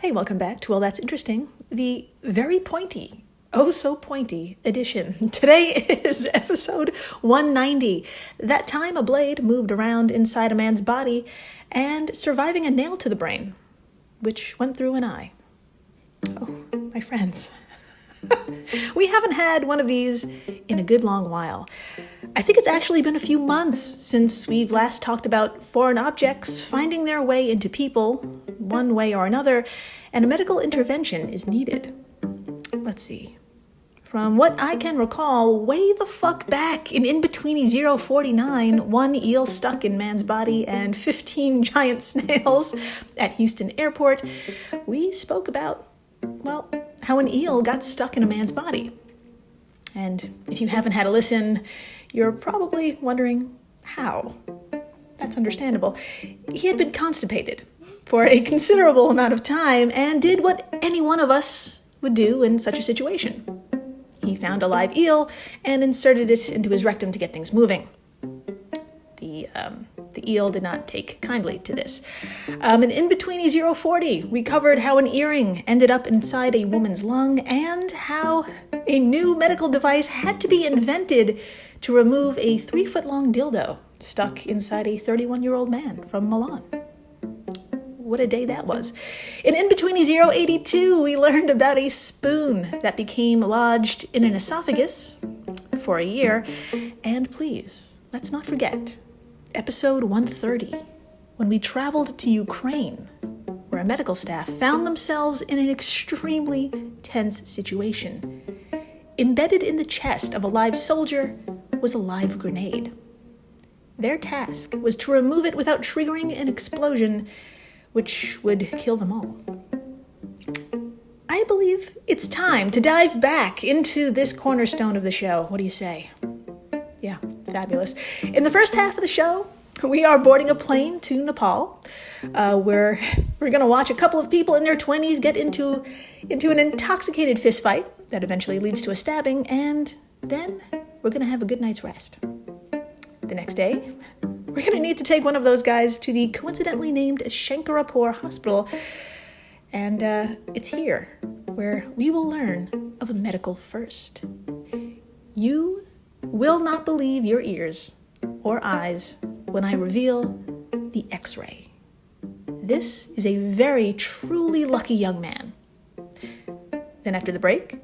Hey, welcome back to Well, That's Interesting, the very pointy, oh so pointy edition. Today is episode 190, that time a blade moved around inside a man's body and surviving a nail to the brain, which went through an eye. Oh, my friends. We haven't had one of these in a good long while. I think it's actually been a few months since we've last talked about foreign objects finding their way into people, one way or another, and a medical intervention is needed. Let's see. From what I can recall, way the fuck back in In-Betweeny 049, one eel stuck in man's body and 15 giant snails at Houston Airport, we spoke about, well, how an eel got stuck in a man's body. And if you haven't had a listen, you're probably wondering how. That's understandable. He had been constipated for a considerable amount of time and did what any one of us would do in such a situation. He found a live eel and inserted it into his rectum to get things moving. The eel did not take kindly to this. In In-Betweeny 040, we covered how an earring ended up inside a woman's lung and how a new medical device had to be invented to remove a 3-foot-long dildo stuck inside a 31-year-old man from Milan. What a day that was. In In-Betweeny 082, we learned about a spoon that became lodged in an esophagus for a year. And please, let's not forget episode 130, when we traveled to Ukraine, where a medical staff found themselves in an extremely tense situation. Embedded in the chest of a live soldier was a live grenade. Their task was to remove it without triggering an explosion, which would kill them all. I believe it's time to dive back into this cornerstone of the show. What do you say? Yeah, fabulous. In the first half of the show, we are boarding a plane to Nepal, where we're going to watch a couple of people in their 20s get into an intoxicated fistfight that eventually leads to a stabbing, and then we're going to have a good night's rest. The next day, we're going to need to take one of those guys to the coincidentally named Shankarapur Hospital, and it's here where we will learn of a medical first. You will not believe your ears or eyes when I reveal the X-ray. This is a very truly lucky young man. Then after the break,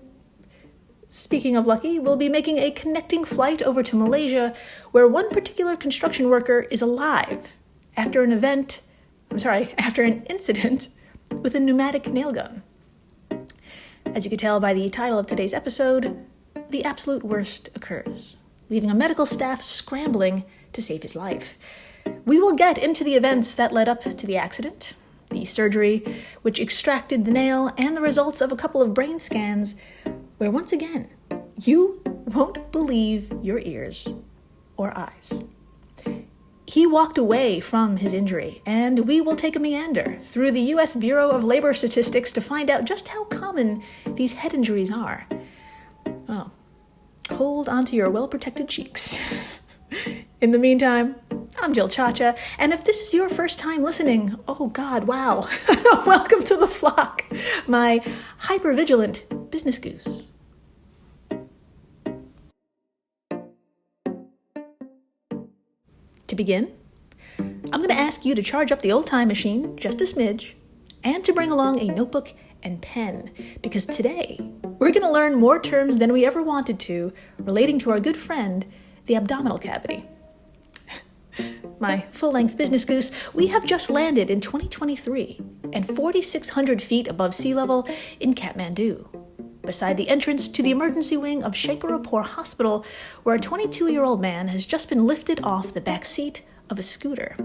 speaking of lucky, we'll be making a connecting flight over to Malaysia, where one particular construction worker is alive after an incident with a pneumatic nail gun. As you can tell by the title of today's episode, the absolute worst occurs, leaving a medical staff scrambling to save his life. We will get into the events that led up to the accident, the surgery which extracted the nail, and the results of a couple of brain scans where, once again, you won't believe your ears or eyes. He walked away from his injury, and we will take a meander through the U.S. Bureau of Labor Statistics to find out just how common these head injuries are. Oh, hold onto your well-protected cheeks. In the meantime, I'm Jill Chacha, and if this is your first time listening, oh God, wow, welcome to the flock, my hyper-vigilant business goose. To begin, I'm going to ask you to charge up the old time machine just a smidge, and to bring along a notebook and pen, because today we're going to learn more terms than we ever wanted to relating to our good friend, the abdominal cavity. My full-length business goose, we have just landed in 2023 and 4,600 feet above sea level in Kathmandu, beside the entrance to the emergency wing of Shankarapur Hospital, where a 22-year-old man has just been lifted off the back seat of a scooter.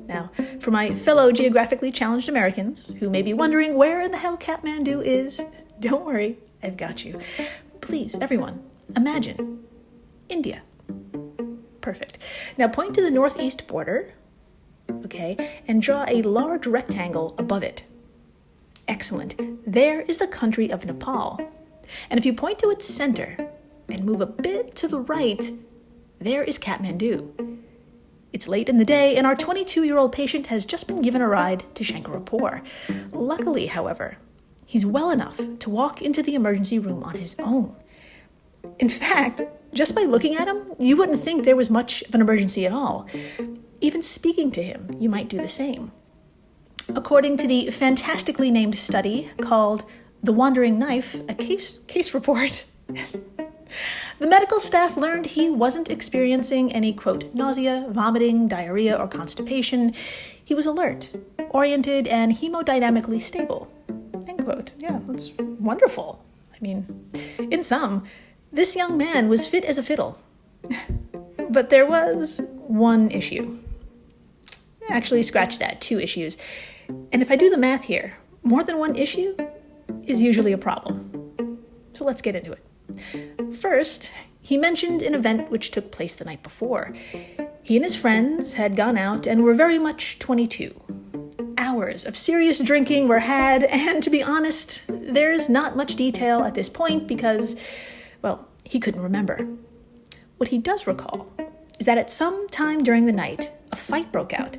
Now, for my fellow geographically challenged Americans who may be wondering where in the hell Kathmandu is, don't worry, I've got you. Please, everyone, imagine India. Perfect. Now point to the northeast border, okay, and draw a large rectangle above it. Excellent. There is the country of Nepal. And if you point to its center and move a bit to the right, there is Kathmandu. It's late in the day, and our 22-year-old patient has just been given a ride to Shankarapur. Luckily, however, he's well enough to walk into the emergency room on his own. In fact, just by looking at him, you wouldn't think there was much of an emergency at all. Even speaking to him, you might do the same. According to the fantastically named study called The Wandering Knife, a case report, the medical staff learned he wasn't experiencing any, quote, nausea, vomiting, diarrhea, or constipation. He was alert, oriented, and hemodynamically stable, end quote. Yeah, that's wonderful. I mean, in sum, this young man was fit as a fiddle. But there was one issue. Actually, scratch that, 2 issues. And if I do the math here, more than one issue is usually a problem. So let's get into it. First, he mentioned an event which took place the night before. He and his friends had gone out and were very much 22. Hours of serious drinking were had, and to be honest, there's not much detail at this point because, well, he couldn't remember. What he does recall is that at some time during the night, a fight broke out.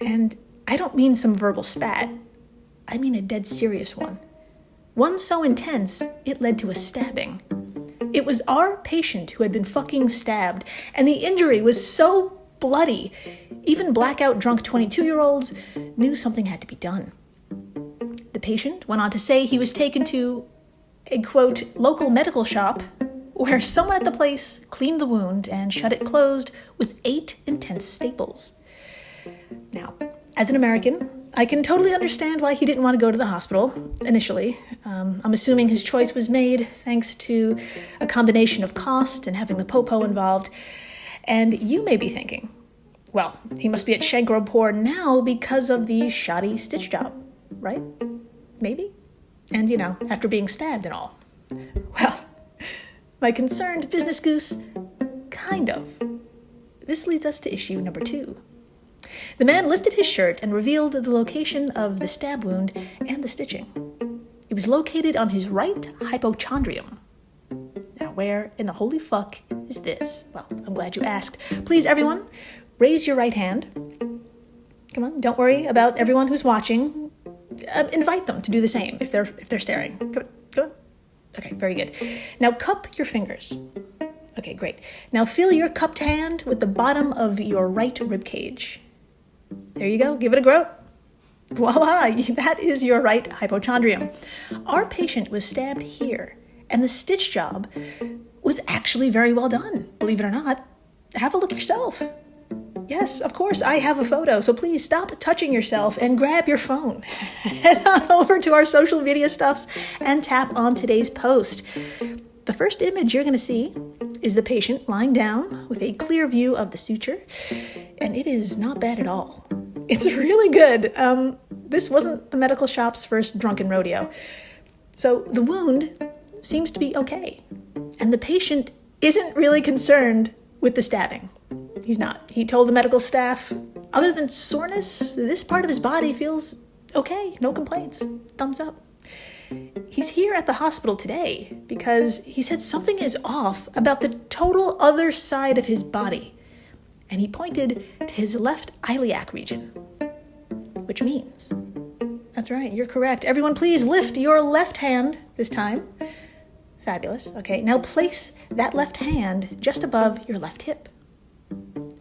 And I don't mean some verbal spat. I mean a dead serious one. One so intense, it led to a stabbing. It was our patient who had been fucking stabbed, and the injury was so bloody, even blackout drunk 22-year-olds knew something had to be done. The patient went on to say he was taken to a, quote, local medical shop where someone at the place cleaned the wound and shut it closed with 8 intense staples. Now, as an American, I can totally understand why he didn't want to go to the hospital initially. I'm assuming his choice was made thanks to a combination of cost and having the popo involved. And you may be thinking, well, he must be at Shankarapur now because of the shoddy stitch job, right? Maybe? And, after being stabbed and all. Well, my concerned business goose, kind of. This leads us to issue number 2. The man lifted his shirt and revealed the location of the stab wound and the stitching. It was located on his right hypochondrium. Now, where in the holy fuck is this? Well, I'm glad you asked. Please, everyone, raise your right hand. Come on, don't worry about everyone who's watching. Invite them to do the same if they're staring. Come on. Okay, very good. Now, cup your fingers. Okay, great. Now, feel your cupped hand with the bottom of your right rib cage. There you go. Give it a grope. Voila, that is your right hypochondrium. Our patient was stabbed here, and the stitch job was actually very well done, believe it or not. Have a look yourself. Yes, of course, I have a photo, so please stop touching yourself and grab your phone. Head on over to our social media stuffs and tap on today's post. The first image you're going to see is the patient lying down with a clear view of the suture, and it is not bad at all. It's really good. This wasn't the medical shop's first drunken rodeo. So the wound seems to be okay, and the patient isn't really concerned with the stabbing. He's not. He told the medical staff, other than soreness, this part of his body feels okay, no complaints, thumbs up. He's here at the hospital today because he said something is off about the total other side of his body. And he pointed to his left iliac region, which means, that's right, you're correct. Everyone, please lift your left hand this time. Fabulous. Okay, now place that left hand just above your left hip.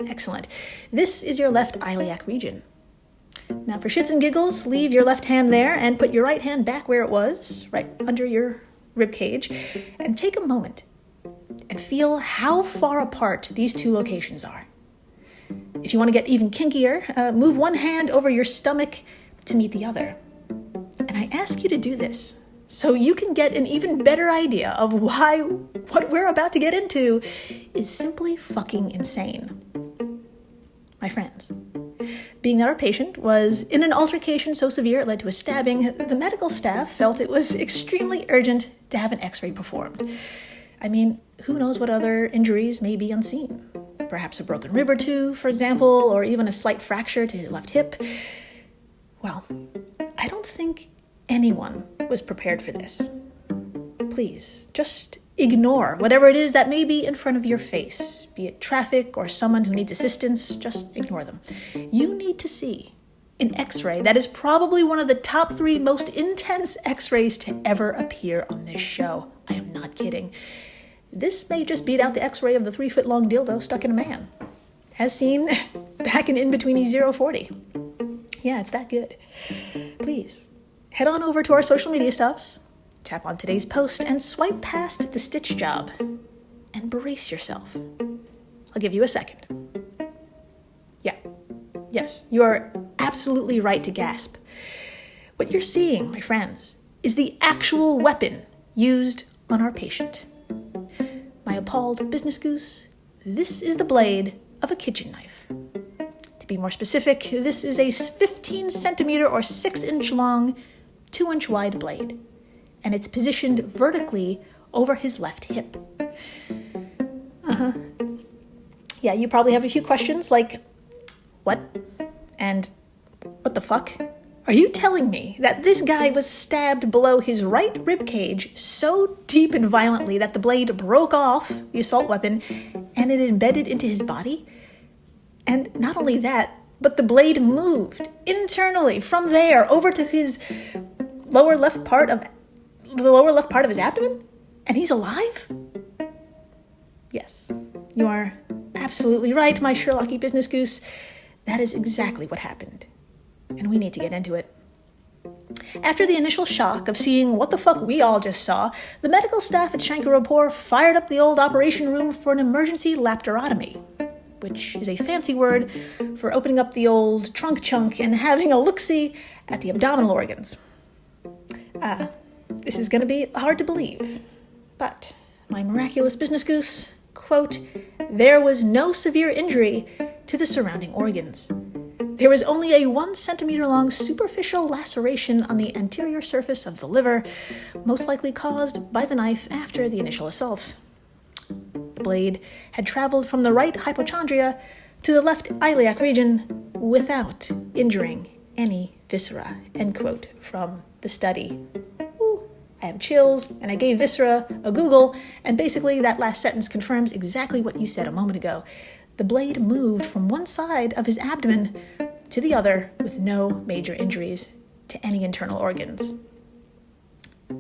Excellent. This is your left iliac region. Now, for shits and giggles, leave your left hand there and put your right hand back where it was, right under your rib cage, and take a moment and feel how far apart these 2 locations are. If you want to get even kinkier, move one hand over your stomach to meet the other. And I ask you to do this so you can get an even better idea of why what we're about to get into is simply fucking insane. My friends, being that our patient was in an altercation so severe it led to a stabbing, the medical staff felt it was extremely urgent to have an x-ray performed. I mean, who knows what other injuries may be unseen? Perhaps a broken rib or 2, for example, or even a slight fracture to his left hip. Well, I don't think anyone was prepared for this. Please, just Ignore whatever it is that may be in front of your face, be it traffic or someone who needs assistance. Just ignore them. You need to see an X-ray that is probably one of the top 3 most intense X-rays to ever appear on this show. I am not kidding. This may just beat out the X-ray of the 3-foot-long dildo stuck in a man, as seen back in Between 040. Yeah, it's that good. Please, head on over to our social media stuffs, tap on today's post, and swipe past the stitch job, and brace yourself. I'll give you a second. Yeah, yes, you are absolutely right to gasp. What you're seeing, my friends, is the actual weapon used on our patient. My appalled business goose, this is the blade of a kitchen knife. To be more specific, this is a 15 centimeter or 6-inch long, 2-inch wide blade, and it's positioned vertically over his left hip. Yeah, you probably have a few questions like, what? And what the fuck? Are you telling me that this guy was stabbed below his right rib cage so deep and violently that the blade broke off the assault weapon and it embedded into his body? And not only that, but the blade moved internally from there over to his lower left part of his abdomen? And he's alive? Yes, you are absolutely right, my Sherlocky business goose. That is exactly what happened. And we need to get into it. After the initial shock of seeing what the fuck we all just saw, the medical staff at Shankarapur fired up the old operation room for an emergency laparotomy, which is a fancy word for opening up the old trunk chunk and having a look-see at the abdominal organs. This is going to be hard to believe, but my miraculous business goose, quote, there was no severe injury to the surrounding organs. There was only a 1 centimeter long superficial laceration on the anterior surface of the liver, most likely caused by the knife after the initial assault. The blade had traveled from the right hypochondria to the left iliac region without injuring any viscera, end quote, from the study. Ooh, I have chills, and I gave viscera a Google, and basically that last sentence confirms exactly what you said a moment ago. The blade moved from one side of his abdomen to the other with no major injuries to any internal organs.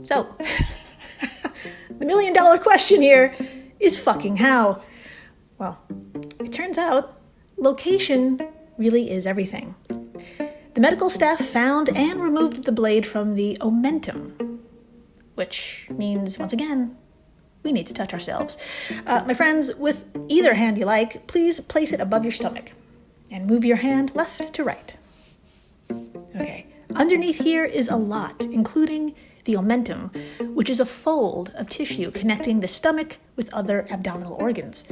So, the $1 million question here is fucking how? Well, it turns out location really is everything. The medical staff found and removed the blade from the omentum, which means, once again, we need to touch ourselves. My friends, with either hand you like, please place it above your stomach and move your hand left to right. Okay, underneath here is a lot, including the omentum, which is a fold of tissue connecting the stomach with other abdominal organs.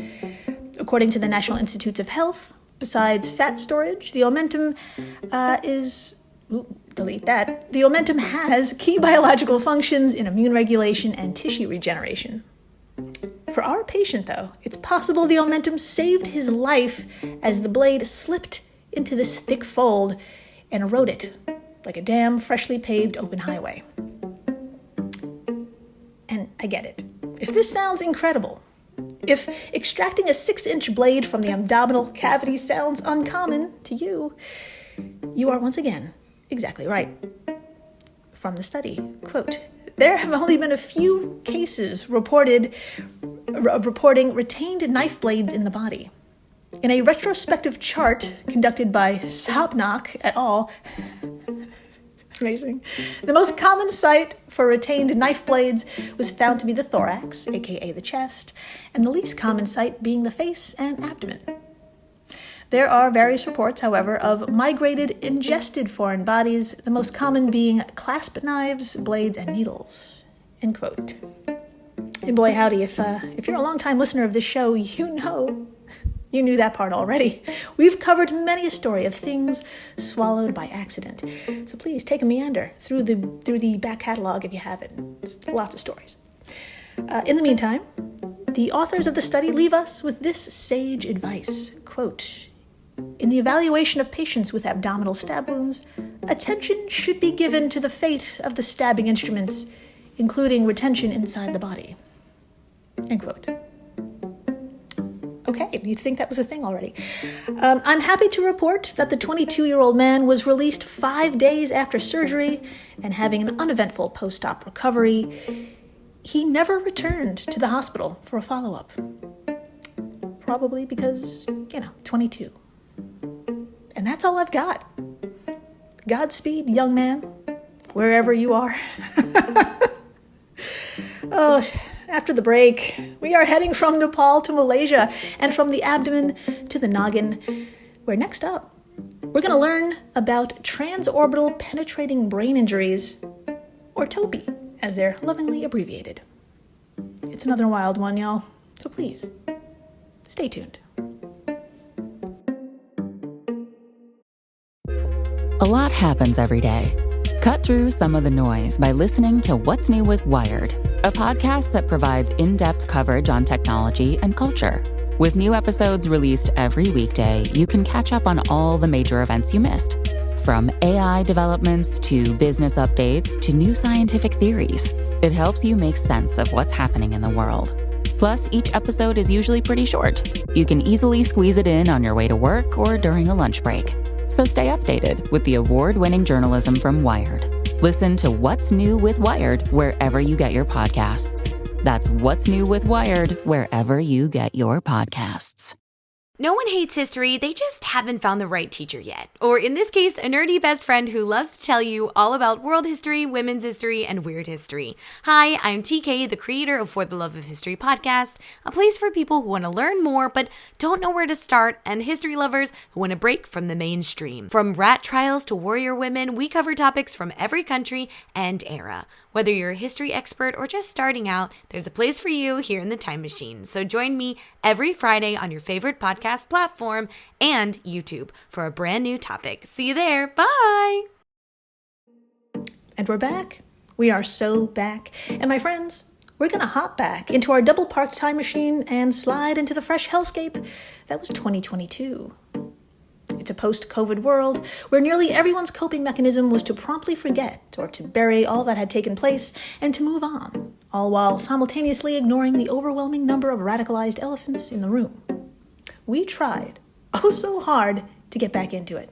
According to the National Institutes of Health, besides fat storage, the omentum The omentum has key biological functions in immune regulation and tissue regeneration. For our patient, though, it's possible the omentum saved his life as the blade slipped into this thick fold and rode it like a damn freshly paved open highway. And I get it. If this sounds incredible, if extracting a 6-inch blade from the abdominal cavity sounds uncommon to you, you are once again exactly right. From the study, quote, there have only been a few cases reporting retained knife blades in the body. In a retrospective chart conducted by Sobnak et al., amazing, the most common site for retained knife blades was found to be the thorax, aka the chest, and the least common site being the face and abdomen. There are various reports, however, of migrated, ingested foreign bodies, the most common being clasp knives, blades, and needles. End quote. And boy, howdy, if you're a long-time listener of this show, you knew that part already. We've covered many a story of things swallowed by accident. So please take a meander through the back catalog if you haven't. It's lots of stories. In the meantime, the authors of the study leave us with this sage advice, quote, in the evaluation of patients with abdominal stab wounds, attention should be given to the fate of the stabbing instruments, including retention inside the body. End quote. Okay, you'd think that was a thing already. I'm happy to report that the 22-year-old man was released 5 days after surgery and having an uneventful post-op recovery. He never returned to the hospital for a follow-up. Probably because, 22. And that's all I've got. Godspeed, young man, wherever you are. Oh, after the break, we are heading from Nepal to Malaysia and from the abdomen to the noggin, where next up, we're going to learn about transorbital penetrating brain injuries, or TOPI, as they're lovingly abbreviated. It's another wild one, y'all, so please, stay tuned. A lot happens every day. Cut through some of the noise by listening to What's New with Wired, a podcast that provides in-depth coverage on technology and culture. With new episodes released every weekday, you can catch up on all the major events you missed. From AI developments to business updates to new scientific theories, it helps you make sense of what's happening in the world. Plus, each episode is usually pretty short. You can easily squeeze it in on your way to work or during a lunch break. So stay updated with the award-winning journalism from Wired. Listen to What's New with Wired wherever you get your podcasts. That's What's New with Wired wherever you get your podcasts. No one hates history, they just haven't found the right teacher yet. Or in this case, a nerdy best friend who loves to tell you all about world history, women's history, and weird history. Hi, I'm TK, the creator of For the Love of History podcast, a place for people who want to learn more but don't know where to start, and history lovers who want to break from the mainstream. From rat trials to warrior women, we cover topics from every country and era. Whether you're a history expert or just starting out, there's a place for you here in the Time Machine. So join me every Friday on your favorite podcast platform and YouTube for a brand new topic. See you there. Bye. And we're back. We are so back. And my friends, we're going to hop back into our double-parked time machine and slide into the fresh hellscape that was 2022. It's a post-COVID world where nearly everyone's coping mechanism was to promptly forget or to bury all that had taken place and to move on, all while simultaneously ignoring the overwhelming number of radicalized elephants in the room. We tried, oh so hard, to get back into it,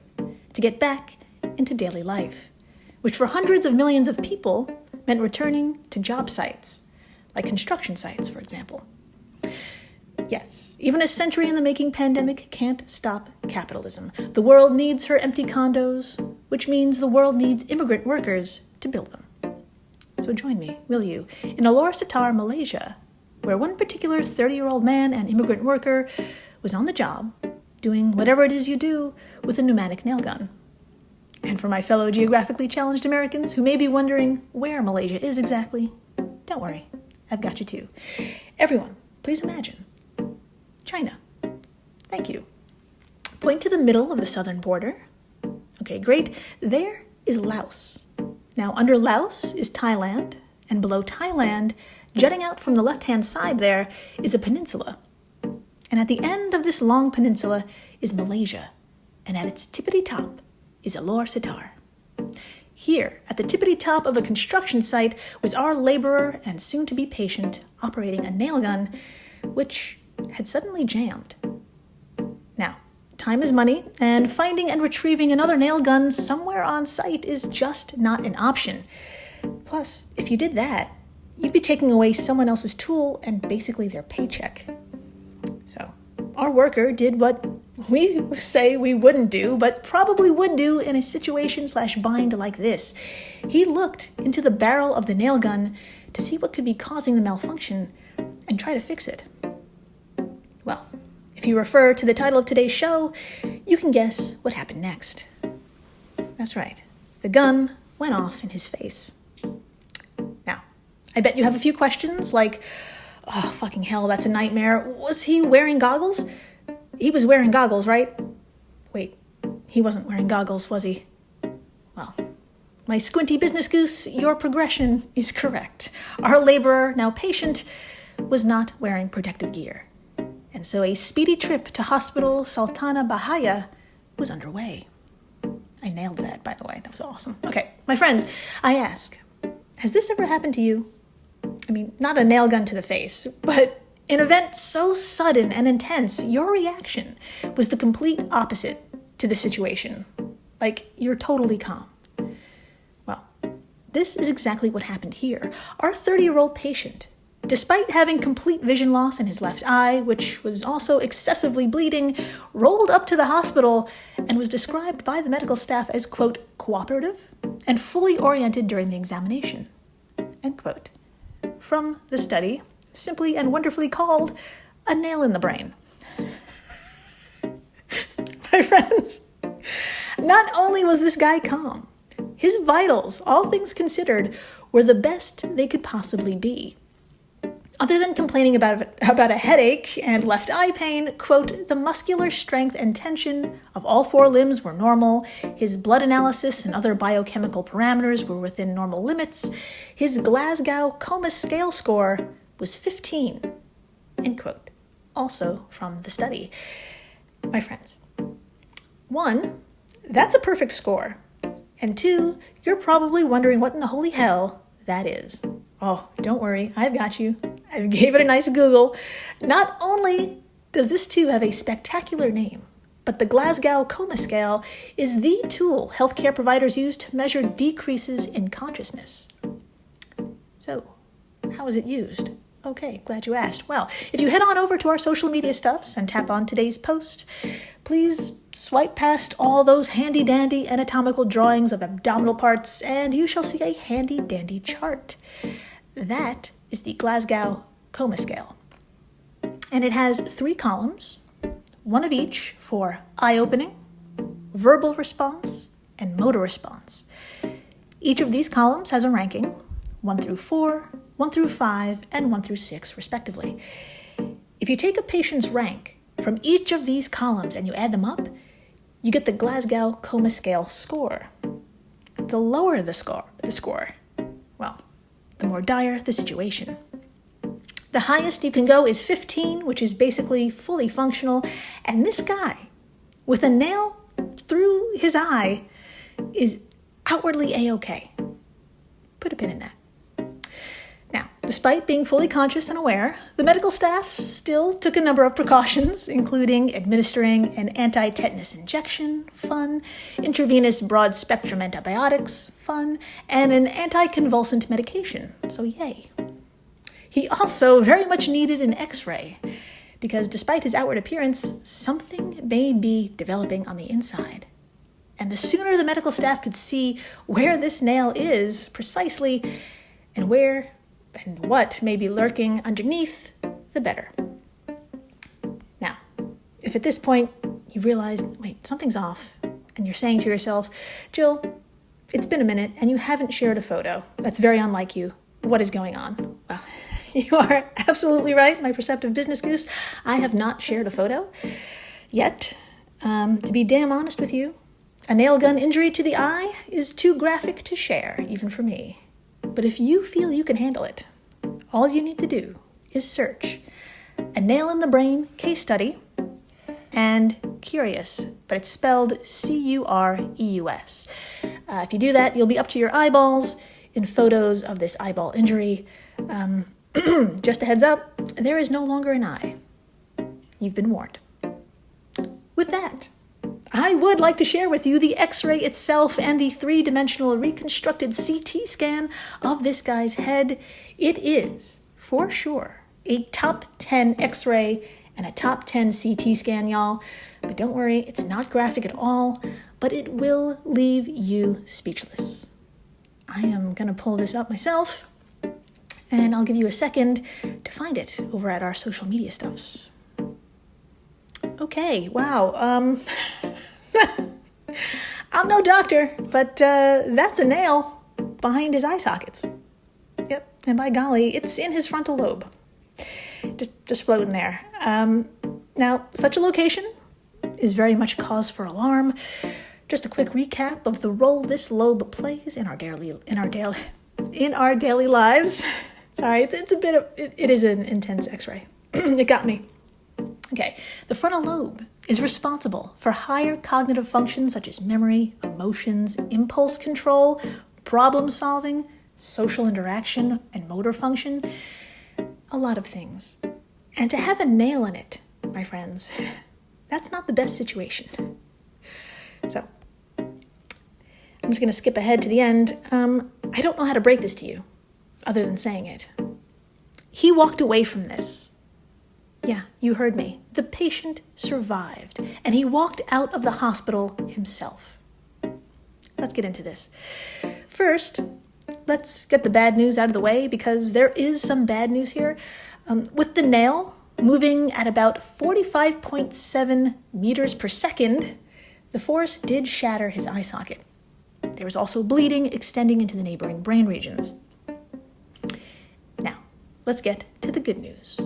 to get back into daily life, which for hundreds of millions of people meant returning to job sites, like construction sites, for example. Yes, even a century-in-the-making pandemic can't stop capitalism. The world needs her empty condos, which means the world needs immigrant workers to build them. So join me, will you, in Alor Setar, Malaysia, where one particular 30-year-old man and immigrant worker was on the job, doing whatever it is you do with a pneumatic nail gun. And for my fellow geographically challenged Americans who may be wondering where Malaysia is exactly, don't worry, I've got you too. Everyone, please imagine China. Thank you. Point to the middle of the southern border. Okay, great. There is Laos. Now, under Laos is Thailand, and below Thailand, jutting out from the left-hand side there, is a peninsula. And at the end of this long peninsula is Malaysia, and at its tippity top is Alor Setar. Here, at the tippity top of a construction site, was our laborer and soon-to-be patient operating a nail gun, which had suddenly jammed. Now, time is money, and finding and retrieving another nail gun somewhere on site is just not an option. Plus, if you did that, you'd be taking away someone else's tool and basically their paycheck. So, our worker did what we say we wouldn't do, but probably would do in a situation/bind like this. He looked into the barrel of the nail gun to see what could be causing the malfunction and try to fix it. Well, if you refer to the title of today's show, you can guess what happened next. That's right. The gun went off in his face. Now, I bet you have a few questions like, oh, fucking hell, that's a nightmare. Was he wearing goggles? He was wearing goggles, right? Wait, he wasn't wearing goggles, was he? Well, my squinty business goose, your progression is correct. Our laborer, now patient, was not wearing protective gear. And so a speedy trip to Hospital Sultana Bahaya was underway. I nailed that, by the way. That was awesome. Okay, my friends, I ask, has this ever happened to you? I mean, not a nail gun to the face, but An event so sudden and intense, your reaction was the complete opposite to the situation. Like, you're totally calm. Well, this is exactly what happened here. Our 30-year-old patient, despite having complete vision loss in his left eye, which was also excessively bleeding, rolled up to the hospital and was described by the medical staff as, quote, cooperative and fully oriented during the examination, end quote. From the study, simply and wonderfully called A Nail in the Brain. My friends, not only was this guy calm, his vitals, all things considered, were the best they could possibly be. Other than complaining about a headache and left eye pain, quote, the muscular strength and tension of all four limbs were normal, his blood analysis and other biochemical parameters were within normal limits, his Glasgow Coma Scale score was 15, end quote. Also from the study. My friends, 1, that's a perfect score. And 2, you're probably wondering what in the holy hell that is. Oh, don't worry, I've got you. I gave it a nice Google. Not only does this too have a spectacular name, but the Glasgow Coma Scale is the tool healthcare providers use to measure decreases in consciousness. So, how is it used? Okay, glad you asked. Well, if you head on over to our social media stuffs and tap on today's post, please swipe past all those handy-dandy anatomical drawings of abdominal parts, and you shall see a handy-dandy chart. That is the Glasgow Coma Scale. And it has 3 columns, one of each for eye-opening, verbal response, and motor response. Each of these columns has a ranking, 1 through 4, 1 through 5, and 1 through 6, respectively. If you take a patient's rank from each of these columns and you add them up, you get the Glasgow Coma Scale score. The lower the score, well, the more dire the situation. The highest you can go is 15, which is basically fully functional, and this guy, with a nail through his eye, is outwardly A-okay. Put a pin in that. Now, despite being fully conscious and aware, the medical staff still took a number of precautions, including administering an anti-tetanus injection, fun, intravenous broad-spectrum antibiotics, fun, and an anticonvulsant medication, so yay. He also very much needed an x-ray, because despite his outward appearance, something may be developing on the inside. And the sooner the medical staff could see where this nail is precisely, and where and what may be lurking underneath, the better. Now, if at this point you realize, wait, something's off, and you're saying to yourself, Jill, it's been a minute and you haven't shared a photo. That's very unlike you. What is going on? Well, you are absolutely right, my perceptive business goose. I have not shared a photo yet. To be damn honest with you, a nail gun injury to the eye is too graphic to share, even for me. But if you feel you can handle it, all you need to do is search A Nail in the Brain Case Study and Curious, but it's spelled C-U-R-E-U-S. If you do that, you'll be up to your eyeballs in photos of this eyeball injury. Just a heads up, there is no longer an eye. You've been warned. With that, I would like to share with you the x-ray itself and the 3-dimensional reconstructed CT scan of this guy's head. It is, for sure, a top 10 x-ray and a top 10 CT scan, y'all. But don't worry, it's not graphic at all, but it will leave you speechless. I am going to pull this up myself, and I'll give you a second to find it over at our social media stuffs. Okay, wow. I'm no doctor, but that's a nail behind his eye sockets. Yep, and by golly, it's in his frontal lobe. Just floating there. Now, such a location is very much cause for alarm. Just a quick recap of the role this lobe plays in our daily lives. Sorry, it is an intense x-ray. It got me. Okay, the frontal lobe is responsible for higher cognitive functions such as memory, emotions, impulse control, problem solving, social interaction, and motor function. A lot of things. And to have a nail in it, my friends, that's not the best situation. So, I'm just going to skip ahead to the end. I don't know how to break this to you, other than saying it. He walked away from this. Yeah, you heard me. The patient survived, and he walked out of the hospital himself. Let's get into this. First, let's get the bad news out of the way, because there is some bad news here. With the nail moving at about 45.7 meters per second, the force did shatter his eye socket. There was also bleeding extending into the neighboring brain regions. Now, let's get to the good news,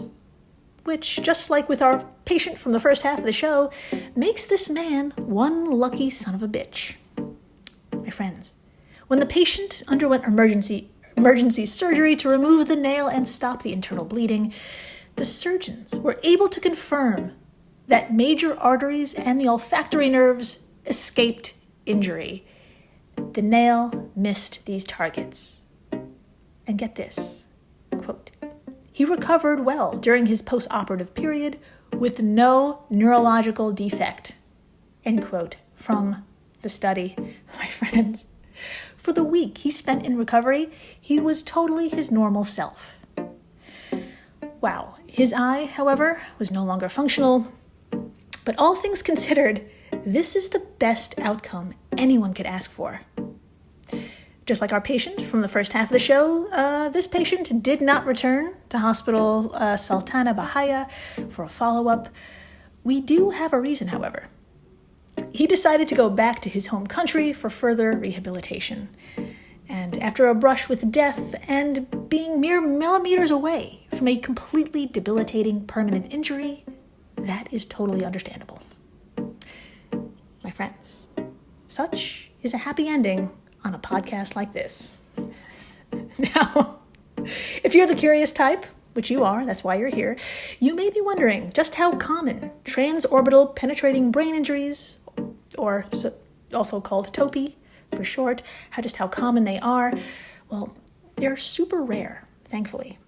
which, just like with our patient from the first half of the show, makes this man one lucky son of a bitch. My friends, when the patient underwent emergency surgery to remove the nail and stop the internal bleeding, the surgeons were able to confirm that major arteries and the olfactory nerves escaped injury. The nail missed these targets. And get this, quote, he recovered well during his post-operative period with no neurological defect, end quote, from the study. My friends, for the week he spent in recovery, he was totally his normal self. Wow. His eye, however, was no longer functional. But all things considered, this is the best outcome anyone could ask for. Just like our patient from the first half of the show, this patient did not return to Hospital Sultana Bahia for a follow-up. We do have a reason, however. He decided to go back to his home country for further rehabilitation. And after a brush with death and being mere millimeters away from a completely debilitating permanent injury, that is totally understandable. My friends, such is a happy ending on a podcast like this. Now, if you're the curious type, which you are, that's why you're here, you may be wondering just how common transorbital penetrating brain injuries, or also called TOPE for short, how common they are. Well, they're super rare, thankfully.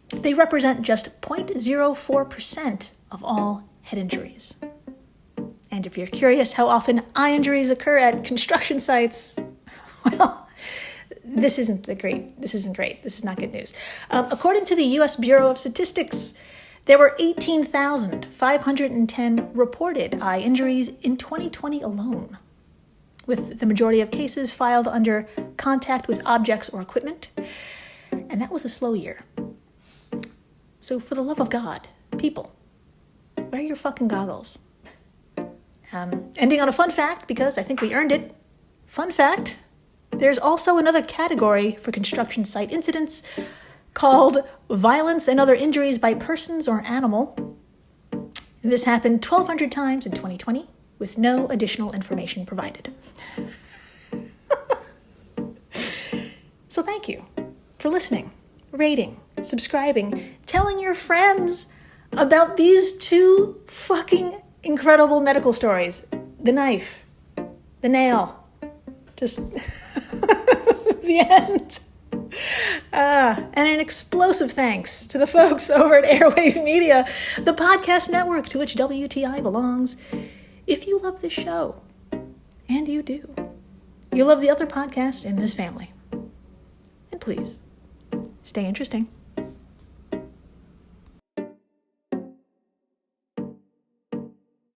They represent just 0.04% of all head injuries. And if you're curious how often eye injuries occur at construction sites, well, this isn't great. This is not good news. According to the U.S. Bureau of Statistics, there were 18,510 reported eye injuries in 2020 alone, with the majority of cases filed under contact with objects or equipment. And that was a slow year. So for the love of God, people, wear your fucking goggles. Ending on a fun fact, because I think we earned it. Fun fact, there's also another category for construction site incidents called violence and other injuries by persons or animal. This happened 1,200 times in 2020 with no additional information provided. So thank you for listening, rating, subscribing, telling your friends about these two fucking incredible medical stories. The knife, the nail, just the end. And an explosive thanks to the folks over at Airwave Media, the podcast network to which WTI belongs. If you love this show, and you do, you love the other podcasts in this family. And please, stay interesting.